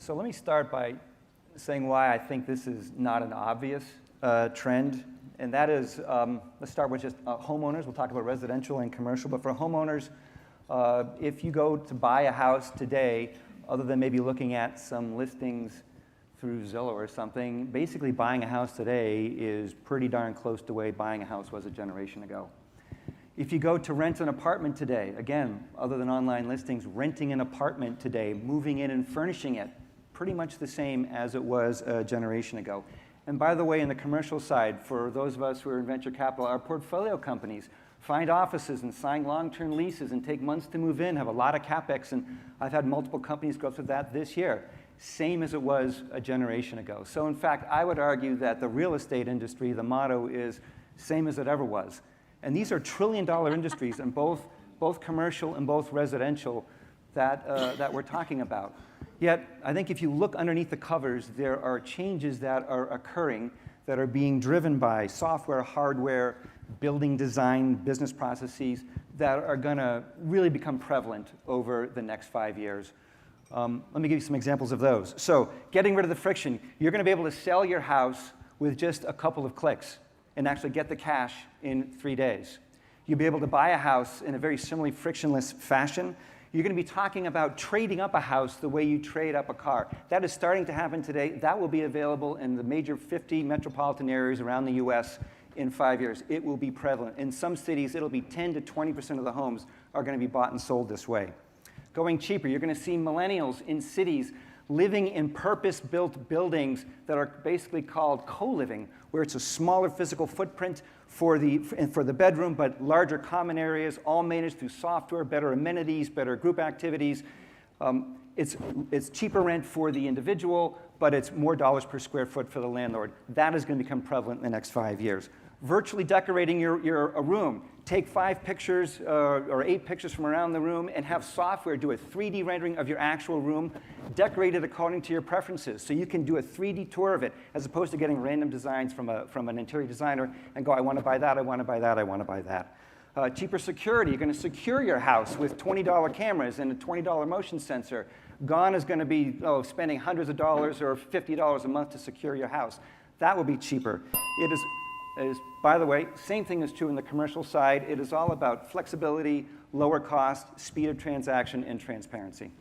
So let me start by saying why I think this is not an obvious trend. And that is, let's start with just homeowners. We'll talk about residential and commercial. But for homeowners, if you go to buy a house today, other than maybe looking at some listings through Zillow or something, basically buying a house today is pretty darn close to the way buying a house was a generation ago. If you go to rent an apartment today, again, other than online listings, renting an apartment today, moving in and furnishing it, pretty much the same as it was a generation ago. And by the way, in the commercial side, for those of us who are in venture capital, our portfolio companies find offices and sign long-term leases and take months to move in, have a lot of CapEx, and I've had multiple companies go through that this year. Same as it was a generation ago. So in fact, I would argue that the real estate industry, the motto is same as it ever was. And these are trillion-dollar industries, and both commercial and both residential that we're talking about. Yet, I think if you look underneath the covers, there are changes that are occurring that are being driven by software, hardware, building design, business processes that are going to really become prevalent over the next 5 years. Let me give you some examples of those. So, getting rid of the friction. You're going to be able to sell your house with just a couple of clicks and actually get the cash in 3 days. You'll be able to buy a house in a very similarly frictionless fashion. You're going to be talking about trading up a house the way you trade up a car. That is starting to happen today. That will be available in the major 50 metropolitan areas around the US in 5 years. It will be prevalent. In some cities, it'll be 10 to 20% of the homes are going to be bought and sold this way. Going cheaper, you're going to see millennials in cities living in purpose-built buildings that are basically called co-living, where it's a smaller physical footprint for the bedroom, but larger common areas, all managed through software, better amenities, better group activities. It's cheaper rent for the individual, but it's more dollars per square foot for the landlord. That is going to become prevalent in the next 5 years. Virtually decorating your room. Take 5 pictures or 8 pictures from around the room and have software do a 3D rendering of your actual room, decorate it according to your preferences. So you can do a 3D tour of it as opposed to getting random designs from an interior designer and go, I want to buy that, I want to buy that, I want to buy that. Cheaper security. You're going to secure your house with $20 cameras and a $20 motion sensor. Gone is going to be spending hundreds of dollars or $50 a month to secure your house. That will be cheaper. It is, by the way, same thing is true in the commercial side. It is all about flexibility, lower cost, speed of transaction, and transparency.